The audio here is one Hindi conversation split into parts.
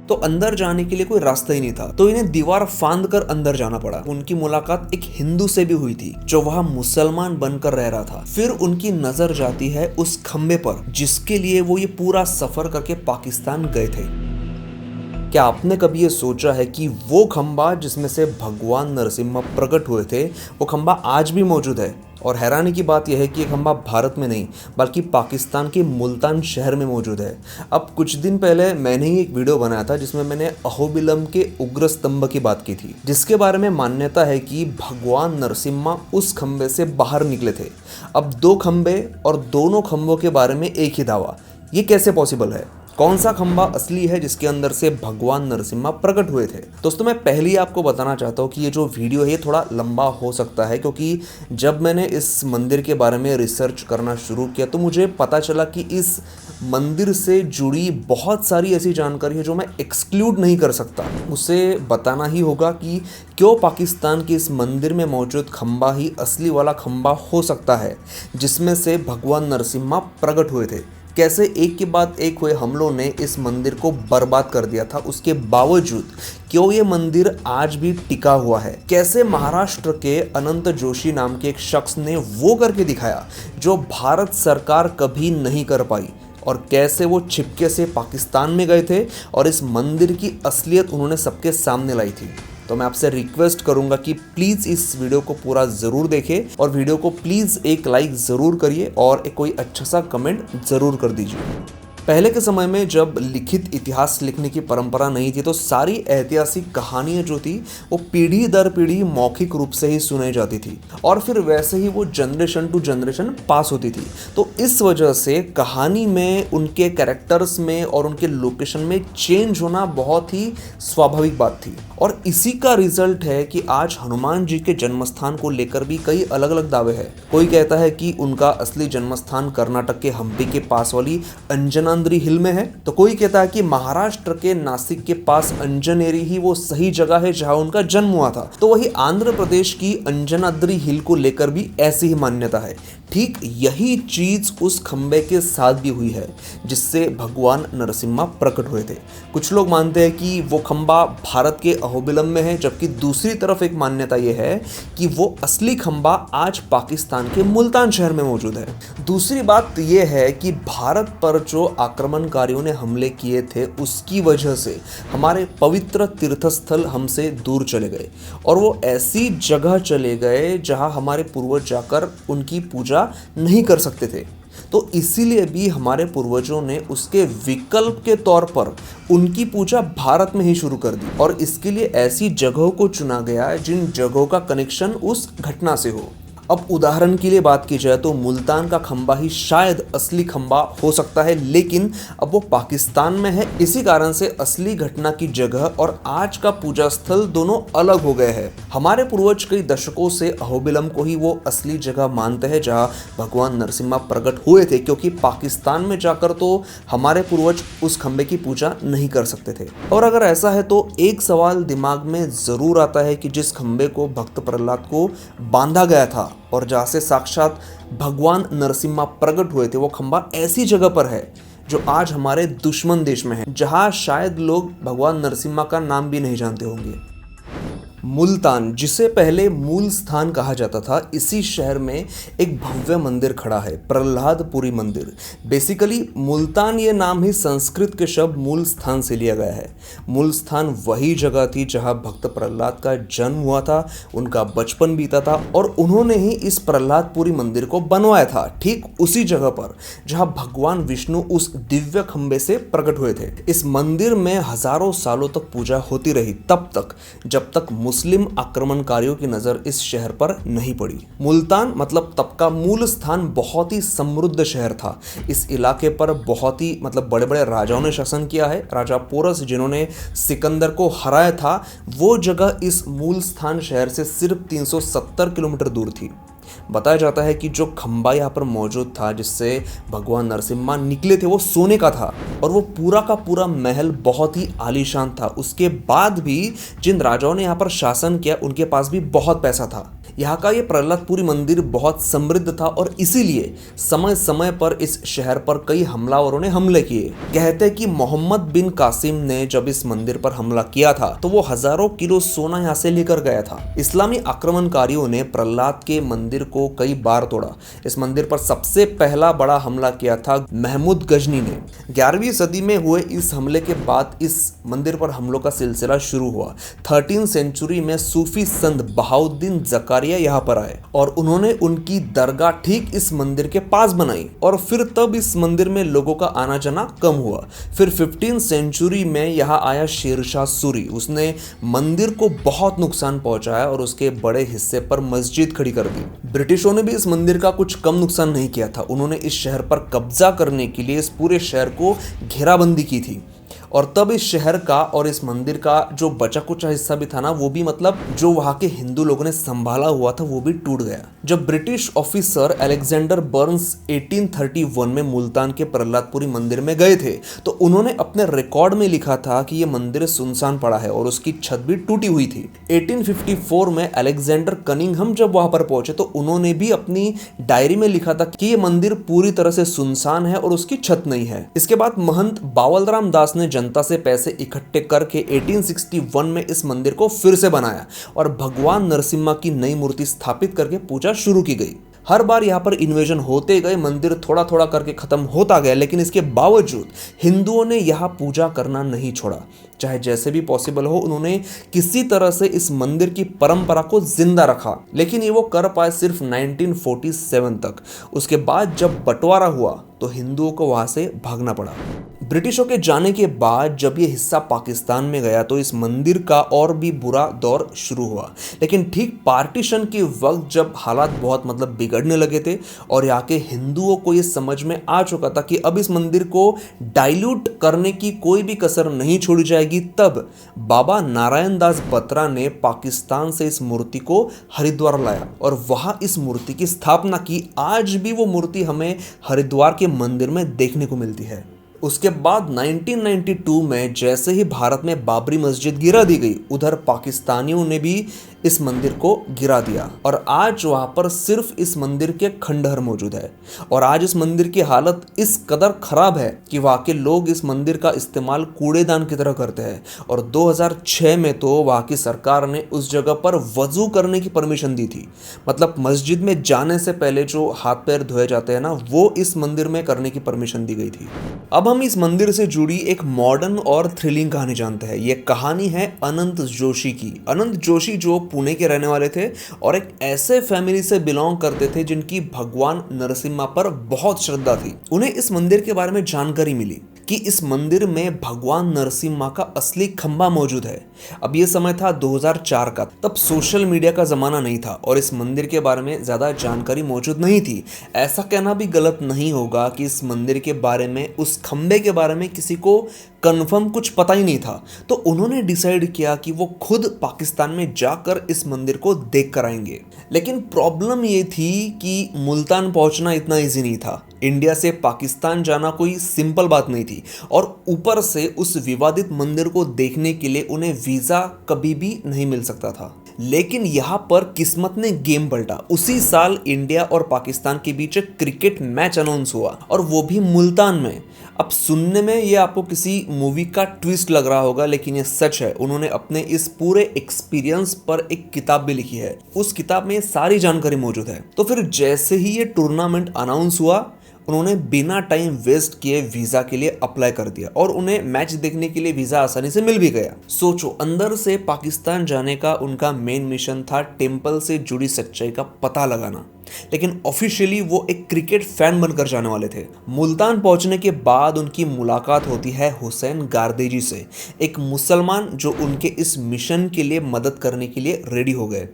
तो अंदर जाने के लिए कोई रास्ता ही नहीं था, तो इन्हें दीवार फांद कर अंदर जाना पड़ा। उनकी मुलाकात एक हिंदू से भी हुई थी जो वहां मुसलमान बनकर रह रहा था। फिर उनकी नजर जाती है उस खंबे पर जिसके लिए वो ये पूरा सफर करके पाकिस्तान गए थे। क्या आपने कभी ये सोचा है कि वो खंबा जिसमें से भगवान नरसिम्हा प्रकट हुए थे, वो खंबा आज भी मौजूद है? और हैरानी की बात यह है कि ये खंबा भारत में नहीं बल्कि पाकिस्तान के मुल्तान शहर में मौजूद है। अब कुछ दिन पहले मैंने ही एक वीडियो बनाया था जिसमें मैंने अहोबिलम के उग्र स्तंभ की बात की थी, जिसके बारे में मान्यता है कि भगवान नरसिम्हा उस खंबे से बाहर निकले थे। अब दो खंबे और दोनों खंबों के बारे में एक ही दावा, ये कैसे पॉसिबल है? कौन सा खंबा असली है जिसके अंदर से भगवान नरसिम्हा प्रकट हुए थे? दोस्तों, मैं पहले ही आपको बताना चाहता हूँ कि ये जो वीडियो है ये थोड़ा लंबा हो सकता है, क्योंकि जब मैंने इस मंदिर के बारे में रिसर्च करना शुरू किया तो मुझे पता चला कि इस मंदिर से जुड़ी बहुत सारी ऐसी जानकारी है जो मैं एक्सक्लूड नहीं कर सकता। उसे बताना ही होगा कि क्यों पाकिस्तान के इस मंदिर में मौजूद खंबा ही असली वाला खंबा हो सकता है जिसमें से भगवान नरसिम्हा प्रकट हुए थे। कैसे एक के बाद एक हुए हमलों ने इस मंदिर को बर्बाद कर दिया था, उसके बावजूद क्यों ये मंदिर आज भी टिका हुआ है? कैसे महाराष्ट्र के अनंत जोशी नाम के एक शख्स ने वो करके दिखाया जो भारत सरकार कभी नहीं कर पाई? और कैसे वो छिपके से पाकिस्तान में गए थे और इस मंदिर की असलियत उन्होंने सबके सामने लाई थी? तो मैं आपसे रिक्वेस्ट करूंगा कि प्लीज़ इस वीडियो को पूरा ज़रूर देखें और वीडियो को प्लीज़ एक लाइक ज़रूर करिए और एक कोई अच्छा सा कमेंट ज़रूर कर दीजिए। पहले के समय में जब लिखित इतिहास लिखने की परंपरा नहीं थी तो सारी ऐतिहासिक कहानियाँ जो थी वो पीढ़ी दर पीढ़ी मौखिक रूप से ही सुनाई जाती थी और फिर वैसे ही वो जनरेशन टू जनरेशन पास होती थी। तो इस वजह से कहानी में, उनके कैरेक्टर्स में और उनके लोकेशन में चेंज होना बहुत ही स्वाभाविक बात थी। और इसी का रिजल्ट है कि आज हनुमान जी के जन्मस्थान को लेकर भी कई अलग अलग दावे हैं। कोई कहता है कि उनका असली जन्मस्थान कर्नाटक के हम्पी के पास वाली अंजनाद्री हिल में है, तो कोई कहता है कि महाराष्ट्र के नासिक के पास अंजनेरी ही वो सही जगह है जहां उनका जन्म हुआ था। तो वही आंध्र प्रदेश की अंजनाद्री हिल को लेकर भी ऐसी ही मान्यता है। ठीक यही चीज उस खंबे के साथ भी हुई है जिससे भगवान नरसिम्हा प्रकट हुए थे। कुछ लोग मानते हैं कि वो खंबा भारत के अहोबिलम में है, जबकि दूसरी तरफ एक मान्यता यह है कि वो असली खंबा आज पाकिस्तान के मुल्तान शहर में मौजूद है। दूसरी बात यह है कि भारत पर जो आक्रमणकारियों ने हमले किए थे उसकी वजह से हमारे पवित्र तीर्थस्थल हमसे दूर चले गए और वो ऐसी जगह चले गए जहां हमारे पूर्वज जाकर उनकी पूजा नहीं कर सकते थे। तो इसीलिए भी हमारे पूर्वजों ने उसके विकल्प के तौर पर उनकी पूजा भारत में ही शुरू कर दी और इसके लिए ऐसी जगहों को चुना गया जिन जगहों का कनेक्शन उस घटना से हो। अब उदाहरण के लिए बात की जाए तो मुल्तान का खंबा ही शायद असली खंबा हो सकता है, लेकिन अब वो पाकिस्तान में है। इसी कारण से असली घटना की जगह और आज का पूजा स्थल दोनों अलग हो गए हैं। हमारे पूर्वज कई दशकों से अहोबिलम को ही वो असली जगह मानते हैं जहां भगवान नरसिम्हा प्रकट हुए थे, क्योंकि पाकिस्तान में जाकर तो हमारे पूर्वज उस खंबे की पूजा नहीं कर सकते थे। और अगर ऐसा है तो एक सवाल दिमाग में जरूर आता है कि जिस खंबे को भक्त प्रहलाद को बांधा गया था और जहाँ से साक्षात भगवान नरसिम्हा प्रकट हुए थे, वो खंबा ऐसी जगह पर है जो आज हमारे दुश्मन देश में है, जहाँ शायद लोग भगवान नरसिम्हा का नाम भी नहीं जानते होंगे। मुल्तान, जिसे पहले मूल स्थान कहा जाता था, इसी शहर में एक भव्य मंदिर खड़ा है, प्रहलादपुरी मंदिर। बेसिकली मुल्तान ये नाम ही संस्कृत के शब्द मूल स्थान से लिया गया है। मूल स्थान वही जगह थी जहां भक्त प्रहलाद का जन्म हुआ था, उनका बचपन बीता था और उन्होंने ही इस प्रहलादपुरी मंदिर को बनवाया था, ठीक उसी जगह पर जहां भगवान विष्णु उस दिव्य खंबे से प्रकट हुए थे। इस मंदिर में हजारों सालों तक पूजा होती रही, तब तक जब तक मुस्लिम आक्रमणकारियों की नजर इस शहर पर नहीं पड़ी। मुल्तान मतलब तब का मूल स्थान बहुत ही समृद्ध शहर था। इस इलाके पर बहुत ही बड़े बड़े राजाओं ने शासन किया है। राजा पोरस, जिन्होंने सिकंदर को हराया था, वो जगह इस मूल स्थान शहर से सिर्फ 370 किलोमीटर दूर थी। बताया जाता है कि जो खंबा यहाँ पर मौजूद था जिससे भगवान नरसिम्हा निकले थे, वो सोने का था और वो पूरा का पूरा महल बहुत ही आलीशान था। उसके बाद भी जिन राजाओं ने यहाँ पर शासन किया उनके पास भी बहुत पैसा था। यहाँ का ये प्रहलादपुरी मंदिर बहुत समृद्ध था और इसीलिए समय समय पर इस शहर पर कई हमलावरों ने हमले किए। कहते हैं कि मोहम्मद बिन कासिम ने जब इस मंदिर पर हमला किया था तो वो हजारों किलो सोना यहाँ से लेकर गया था। इस्लामी आक्रमणकारियों ने प्रहलाद के मंदिर को कई बार तोड़ा। इस मंदिर पर सबसे पहला बड़ा हमला किया था महमूद गजनी ने। 11वीं सदी में हुए इस हमले के बाद इस मंदिर पर हमलों का सिलसिला शुरू हुआ। 13वीं सेंचुरी में सूफी संत बहाउद्दीन जकारिया यहाँ पर आए और उन्होंने उनकी दरगाह ठीक इस मंदिर के पास बनाई और फिर तब इस मंदिर में लोगों का आना जाना कम हुआ। फिर 15वीं सेंचुरी में यहाँ आया शेरशाह सूरी। उसने मंदिर को बहुत नुकसान पहुंचाया और उसके बड़े हिस्से पर मस्जिद खड़ी कर दी। ब्रिटिशों ने भी इस मंदिर का कुछ कम नुकसान नहीं किया था। उन्होंने इस शहर पर कब्जा करने के लिए इस पूरे शहर को घेराबंदी की थी और तब इस शहर का और इस मंदिर का जो बचा कुचा हिस्सा भी था ना, वो भी मतलब जो वहाँ के हिंदू लोगों ने संभाला हुआ था वो भी टूट गया। जब ब्रिटिश ऑफिसर अलेक्जेंडर बर्न्स 1831 में मुल्तान के प्रहलादपुरी मंदिर में गए थे तो उन्होंने अपने रिकॉर्ड में लिखा था कि ये मंदिर सुनसान पड़ा है और उसकी छत भी टूटी हुई थी। 1854 में अलेक्जेंडर कनिंघम जब वहां पर पहुंचे तो उन्होंने भी अपनी डायरी में लिखा था कि ये मंदिर पूरी तरह से सुनसान है और उसकी छत नहीं है। इसके बाद महंत बावलराम दास ने जनता से पैसे इकट्ठे करके 1861 में इस मंदिर को फिर से बनाया और भगवान नरसिम्हा की नई मूर्ति स्थापित करके पूजा शुरू की गई। हर बार यहाँ पर इन्वेजन होते गए, मंदिर थोड़ा थोड़ा करके खत्म होता गया, लेकिन इसके बावजूद हिंदुओं ने यहाँ पूजा करना नहीं छोड़ा। चाहे जैसे भी पॉसिबल हो उन्होंने किसी तरह से इस मंदिर की परंपरा को जिंदा रखा, लेकिन ये वो कर पाए सिर्फ 1947 तक। उसके बाद जब बंटवारा हुआ तो हिंदुओं को वहां से भागना पड़ा। ब्रिटिशों के जाने के बाद जब ये हिस्सा पाकिस्तान में गया तो इस मंदिर का और भी बुरा दौर शुरू हुआ। लेकिन ठीक पार्टीशन के वक्त जब हालात बहुत मतलब बिगड़ने लगे थे और यहाँ के हिंदुओं को ये समझ में आ चुका था कि अब इस मंदिर को डाइल्यूट करने की कोई भी कसर नहीं छोड़ी जाएगी, तब बाबा नारायण दास बत्रा ने पाकिस्तान से इस मूर्ति को हरिद्वार लाया और वहां इस मूर्ति की स्थापना की। आज भी वो मूर्ति हमें हरिद्वार के मंदिर में देखने को मिलती है। उसके बाद 1992 में जैसे ही भारत में बाबरी मस्जिद गिरा दी गई, उधर पाकिस्तानियों ने भी इस मंदिर को गिरा दिया और आज वहां पर सिर्फ इस मंदिर के खंडहर मौजूद है। और आज इस मंदिर की हालत इस कदर खराब है कि वहां के लोग इस मंदिर का इस्तेमाल कूड़ेदान की तरह करते हैं। और 2006 में तो वहां की सरकार ने उस जगह पर वजू करने की परमिशन दी थी। मतलब मस्जिद में जाने से पहले जो हाथ पैर धोए जाते हैं ना, वो इस मंदिर में करने की परमिशन दी गई थी। अब हम इस मंदिर से जुड़ी एक मॉडर्न और थ्रिलिंग कहानी जानते हैं। यह कहानी है अनंत जोशी की। अनंत जोशी जो पुणे के रहने वाले थे और एक ऐसे फैमिली से बिलोंग करते थे जिनकी भगवान नरसिम्हा पर बहुत श्रद्धा थी। उन्हें इस मंदिर के बारे में जानकारी मिली कि इस मंदिर में भगवान नरसिम्हा का असली खंबा मौजूद है। अब ये समय था 2004 का, तब सोशल मीडिया का जमाना नहीं था और इस मंदिर के बारे में ज्यादा जानकारी मौजूद नहीं थी। ऐसा कहना भी गलत नहीं होगा कि इस मंदिर के बारे में, उस खंबे के बारे में किसी को कंफर्म कुछ पता ही नहीं था। तो उन्होंने डिसाइड किया कि वो खुद पाकिस्तान में जाकर इस मंदिर को देख कर आएंगे। लेकिन प्रॉब्लम ये थी कि मुल्तान पहुंचना इतना इजी नहीं था। इंडिया से पाकिस्तान जाना कोई सिंपल बात नहीं थी और ऊपर से उस विवादित मंदिर को देखने के लिए उन्हें वीजा कभी भी नहीं मिल सकता था। लेकिन यहाँ पर किस्मत ने गेम पलटा। उसी साल इंडिया और पाकिस्तान के बीच एक क्रिकेट मैच अनाउंस हुआ और वो भी मुल्तान में। अब सुनने में ये आपको किसी मूवी का ट्विस्ट लग रहा होगा, लेकिन ये सच है। उन्होंने अपने इस पूरे एक्सपीरियंस पर एक किताब भी लिखी है। उस किताब में सारी जानकारी मौजूद है। तो फिर जैसे ही ये टूर्नामेंट अनाउंस हुआ, उन्होंने बिना टाइम वेस्ट किए वीजा के लिए अप्लाई कर दिया और उन्हें मैच देखने के लिए वीजा आसानी से मिल भी गया। सोचो, अंदर से पाकिस्तान जाने का उनका मेन मिशन था टेंपल से जुड़ी सच्चाई का पता लगाना, लेकिन ऑफिशियली वो एक क्रिकेट फैन बनकर जाने वाले थे। मुल्तान पहुंचने के बाद उनकी मुलाकात होती है हुसैन गारदेजी से, एक मुसलमान जो उनके इस मिशन के लिए मदद करने के लिए रेडी हो गए।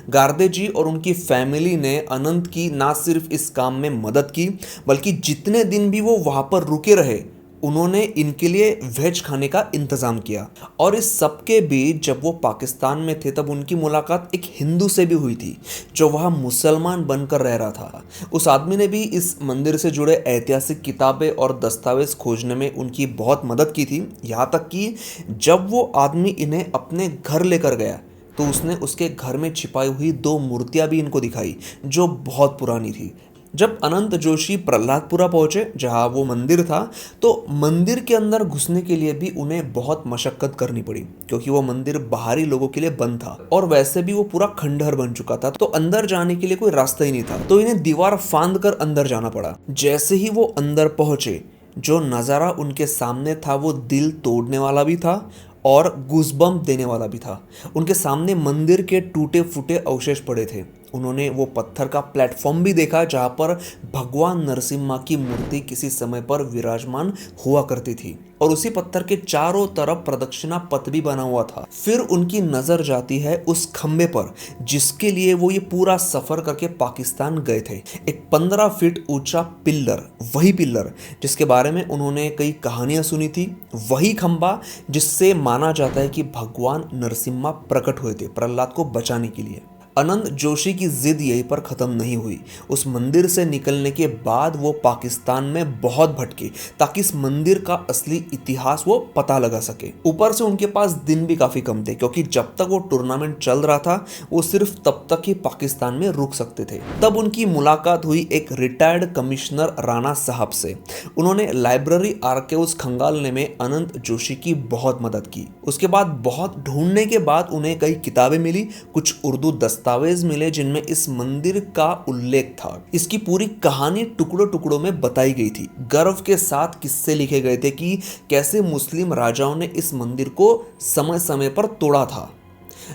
गार्दे जी और उनकी फैमिली ने अनंत की ना सिर्फ इस काम में मदद की, बल्कि जितने दिन भी वो वहां पर रुके रहे उन्होंने इनके लिए वेज खाने का इंतजाम किया। और इस सब के बीच जब वो पाकिस्तान में थे तब उनकी मुलाकात एक हिंदू से भी हुई थी जो वहाँ मुसलमान बनकर रह रहा था। उस आदमी ने भी इस मंदिर से जुड़े ऐतिहासिक किताबें और दस्तावेज खोजने में उनकी बहुत मदद की थी। यहाँ तक कि जब वो आदमी इन्हें अपने घर लेकर गया तो उसने उसके घर में छिपाई हुई 2 मूर्तियां भी इनको दिखाई जो बहुत पुरानी थी। जब अनंत जोशी प्रहलादपुरा पहुंचे जहां वो मंदिर था, तो मंदिर के अंदर घुसने के लिए भी उन्हें बहुत मशक्कत करनी पड़ी क्योंकि वो मंदिर बाहरी लोगों के लिए बंद था और वैसे भी वो पूरा खंडहर बन चुका था, तो अंदर जाने के लिए कोई रास्ता ही नहीं था। तो इन्हें दीवार फांद कर अंदर जाना पड़ा। जैसे ही वो अंदर पहुंचे, जो नज़ारा उनके सामने था वो दिल तोड़ने वाला भी था और गूज़बम्प देने वाला भी था। उनके सामने मंदिर के टूटे फूटे अवशेष पड़े थे। उन्होंने वो पत्थर का प्लेटफॉर्म भी देखा जहाँ पर भगवान नरसिम्हा की मूर्ति किसी समय पर विराजमान हुआ करती थी और उसी पत्थर के चारों तरफ प्रदक्षिणा पथ भी बना हुआ था। फिर उनकी नजर जाती है उस खंबे पर जिसके लिए वो ये पूरा सफर करके पाकिस्तान गए थे। एक 15 फीट ऊंचा पिल्लर, वही पिल्लर जिसके बारे में उन्होंने कई कहानियां सुनी थी, वही खंबा जिससे माना जाता है कि भगवान नरसिम्हा प्रकट हुए थे प्रहलाद को बचाने के लिए। अनंत जोशी की जिद यहीं पर खत्म नहीं हुई। उस मंदिर से निकलने के बाद वो पाकिस्तान में बहुत भटके ताकि इस मंदिर का असली इतिहास वो पता लगा सके। ऊपर से उनके पास दिन भी काफी कम थे क्योंकि जब तक वो टूर्नामेंट चल रहा था वो सिर्फ तब तक ही पाकिस्तान में रुक सकते थे। तब उनकी मुलाकात हुई एक रिटायर्ड कमिश्नर राणा साहब से। उन्होंने लाइब्रेरी आर्काइव्स खंगालने में अनंत जोशी की बहुत मदद की। उसके बाद बहुत ढूंढने के बाद उन्हें कई किताबें मिली, कुछ उर्दू दस्तावेज मिले जिनमें इस मंदिर का उल्लेख था। इसकी पूरी कहानी टुकड़ों टुकड़ों में बताई गई थी। गर्व के साथ किस्से लिखे गए थे कि कैसे मुस्लिम राजाओं ने इस मंदिर को समय समय पर तोड़ा था।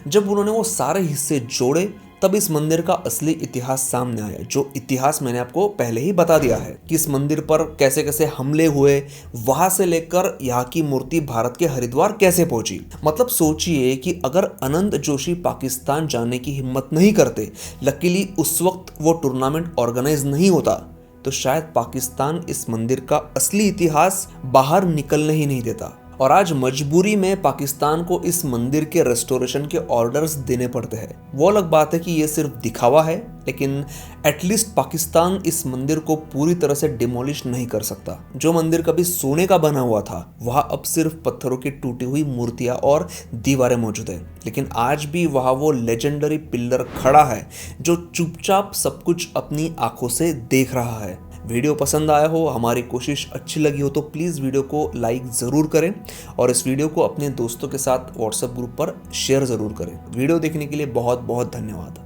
जब उन्होंने वो सारे हिस्से जोड़े तब इस मंदिर का असली इतिहास सामने आया, जो इतिहास मैंने आपको पहले ही बता दिया है कि इस मंदिर पर कैसे कैसे हमले हुए, वहां से लेकर यहाँ की मूर्ति भारत के हरिद्वार कैसे पहुंची। मतलब सोचिए कि अगर अनंत जोशी पाकिस्तान जाने की हिम्मत नहीं करते, लकीली उस वक्त वो टूर्नामेंट ऑर्गेनाइज नहीं होता, तो शायद पाकिस्तान इस मंदिर का असली इतिहास बाहर निकलने ही नहीं देता। और आज मजबूरी में पाकिस्तान को इस मंदिर के रेस्टोरेशन के ऑर्डर्स देने पड़ते हैं। वो अलग बात है कि ये सिर्फ दिखावा है, लेकिन एटलीस्ट पाकिस्तान इस मंदिर को पूरी तरह से डिमोलिश नहीं कर सकता। जो मंदिर कभी सोने का बना हुआ था वहाँ अब सिर्फ पत्थरों की टूटी हुई मूर्तियाँ और दीवारें मौजूद है, लेकिन आज भी वहाँ वो लेजेंडरी पिल्लर खड़ा है जो चुपचाप सब कुछ अपनी आंखों से देख रहा है। वीडियो पसंद आया हो, हमारी कोशिश अच्छी लगी हो तो प्लीज़ वीडियो को लाइक ज़रूर करें और इस वीडियो को अपने दोस्तों के साथ व्हाट्सएप ग्रुप पर शेयर ज़रूर करें। वीडियो देखने के लिए बहुत बहुत धन्यवाद।